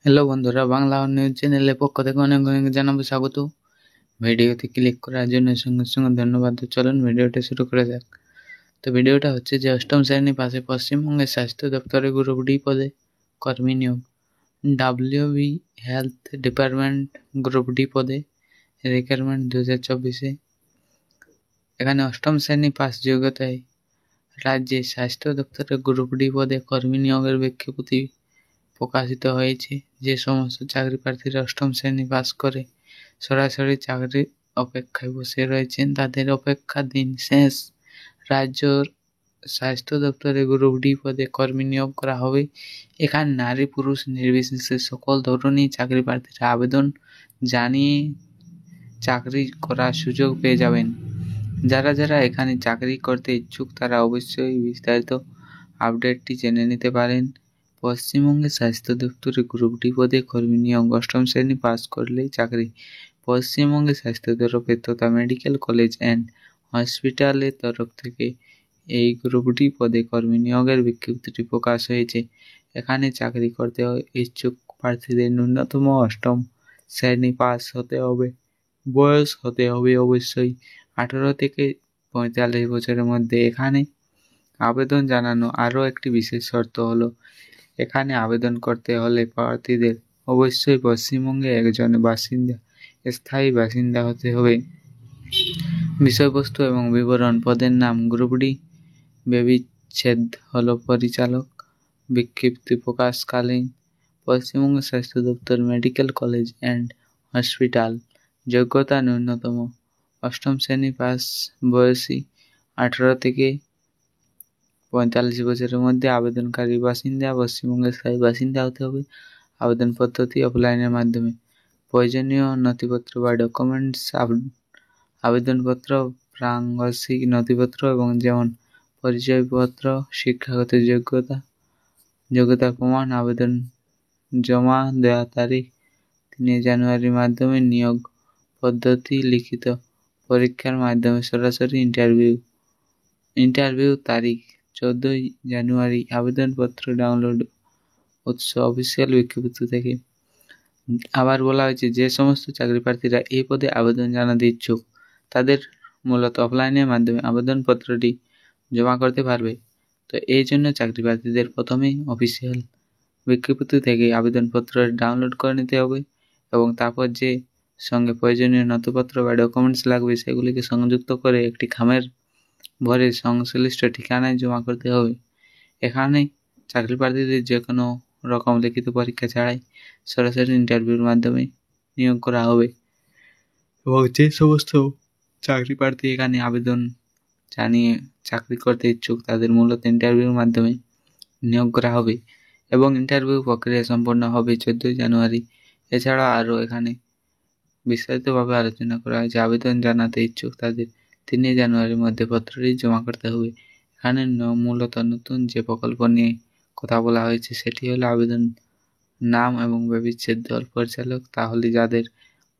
Hello বন্ধুরা, Bangla news চ্যানেলের পক্ষ থেকে অনেক অনেক জানাবো স্বাগত। ভিডিওতে ক্লিক করার জন্য সঙ্গে সঙ্গে ধন্যবাদ। তো চলুন ভিডিওটা শুরু করা যাক। তো ভিডিওটা হচ্ছে যে অষ্টম শ্রেণী পাশে পশ্চিমবঙ্গের স্বাস্থ্য দপ্তরে গ্রুপ ডি পদে কর্মী নিয়োগ। WB health department group D পদে রিক্রুটমেন্ট 2024-এ। এখানে অষ্টম শ্রেণী পাস যোগ্যতায় রাজ্যে স্বাস্থ্য দপ্তরে গ্রুপ ডি পদে কর্মী নিয়োগের বিজ্ঞপ্তি প্রকাশিত হয়েছে। যে সমস্ত চাকরি প্রার্থীরা অষ্টম শ্রেণী পাস করে সরাসরি চাকরির অপেক্ষায় বসে রয়েছেন তাদের অপেক্ষা দিন শেষ। রাজ্যর স্বাস্থ্য দপ্তরে গ্রুপ ডি পদে কর্মী নিয়োগ করা হবে। এখানে নারী পুরুষ নির্বিশেষে সকল ধরনের চাকরি প্রার্থীরা আবেদন জানিয়ে চাকরি করার সুযোগ পেয়ে যাবেন। যারা যারা এখানে চাকরি করতে ইচ্ছুক তারা অবশ্যই বিস্তারিত আপডেটটি জেনে নিতে পারেন। পশ্চিমবঙ্গের স্বাস্থ্য দপ্তরে গ্রুপ ডি পদে কর্মী নিয়োগ। অষ্টম শ্রেণী পাস করলেই চাকরি। পশ্চিমবঙ্গের স্বাস্থ্য দপ্তর তথা মেডিকেল কলেজ অ্যান্ড হসপিটালের তরফ থেকে এই গ্রুপ ডি পদে কর্মী নিয়োগের বিজ্ঞপ্তিটি প্রকাশ হয়েছে। এখানে চাকরি করতে ইচ্ছুক প্রার্থীদের ন্যূনতম অষ্টম শ্রেণী পাস হতে হবে। বয়স হতে হবে অবশ্যই 18 থেকে 45 বছরের মধ্যে। এখানে আবেদন জানানো আরও একটি বিশেষ শর্ত হলো, এখানে আবেদন করতে হলে প্রার্থীদের অবশ্যই পশ্চিমবঙ্গে একজন স্থায়ী বাসিন্দা হতে হবে। বিষয়বস্তু এবং বিবরণ: পদের নাম গ্রুপ ডি, ব্যবচ্ছেদ হলো পরিচালক। বিজ্ঞপ্তি প্রকাশকালীন পশ্চিমবঙ্গ স্বাস্থ্য দপ্তর মেডিকেল কলেজ অ্যান্ড হসপিটাল। যোগ্যতা ন্যূনতম অষ্টম শ্রেণী পাস, বয়সী 18 থেকে 45 বছরের মধ্যে। আবেদনকারী বাসিন্দা পশ্চিমবঙ্গের স্থায়ী বাসিন্দা হতে হবে। আবেদন পদ্ধতি অফলাইনের মাধ্যমে। প্রয়োজনীয় নথিপত্র বা ডকুমেন্টস: আবেদনপত্র, প্রাসঙ্গিক নথিপত্র এবং যেমন পরিচয়পত্র, শিক্ষাগত যোগ্যতার প্রমাণ। আবেদন জমা দেওয়ার তারিখ 3 জানুয়ারির মাধ্যমে। নিয়োগ পদ্ধতি লিখিত পরীক্ষার মাধ্যমে সরাসরি ইন্টারভিউ তারিখ 14 জানুয়ারি। আবেদনপত্র ডাউনলোড উৎস অফিসিয়াল বিজ্ঞপ্তি থেকে। আবার বলা হয়েছে যে সমস্ত চাকরি প্রার্থীরা এই পদে আবেদন জানাতে ইচ্ছুক তাদের মূলত অফলাইনের মাধ্যমে আবেদনপত্রটি জমা করতে পারবে। তো এই জন্য চাকরি প্রার্থীদের প্রথমেই অফিসিয়াল বিজ্ঞপ্তি থেকে আবেদনপত্র ডাউনলোড করে নিতে হবে এবং তারপর যে সঙ্গে প্রয়োজনীয় নথিপত্র বা ডকুমেন্টস লাগবে সেগুলিকে সংযুক্ত করে একটি খামের ভরে সংশ্লিষ্ট ঠিকানায় জমা করতে হবে। এখানে চাকরি প্রার্থীদের যে কোনো রকম লিখিত পরীক্ষা ছাড়াই সরাসরি ইন্টারভিউর মাধ্যমে নিয়োগ করা হবে এবং যে সমস্ত চাকরি প্রার্থী এখানে আবেদন জানিয়ে চাকরি করতে ইচ্ছুক তাদের মূলত ইন্টারভিউর মাধ্যমে নিয়োগ করা হবে এবং ইন্টারভিউ প্রক্রিয়া সম্পন্ন হবে 14 জানুয়ারি। এছাড়া আরও এখানে বিস্তারিতভাবে আলোচনা করা হয়েছে। আবেদন জানাতে ইচ্ছুক তাদের 3 জানুয়ারির মধ্যে পত্রটি জমা করতে হবে। এখানে মূলত নতুন যে প্রকল্প নিয়ে কথা বলা হয়েছে সেটি হলো আবেদন নাম এবং ব্যবচ্ছেদ দল পরিচালক। তাহলে যাদের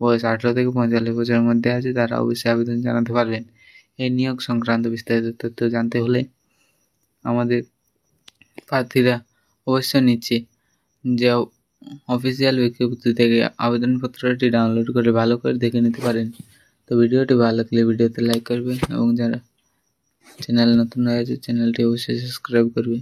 বয়স 18 থেকে 45 বছরের মধ্যে আছে তারা অবশ্যই আবেদন জানাতে পারবেন। এই নিয়োগ সংক্রান্ত বিস্তারিত তথ্য জানতে হলে আমাদের প্রার্থীরা অবশ্যই নিচ্ছে যে অফিসিয়াল বিজ্ঞপ্তি থেকে আবেদনপত্রটি ডাউনলোড করে ভালো করে দেখে নিতে পারেন। তো ভিডিওটি ভালো লাগলে ভিডিওতে লাইক করবেন এবং যারা চ্যানেল নতুন হয়েছে চ্যানেলটি অবশ্যই সাবস্ক্রাইব করবে।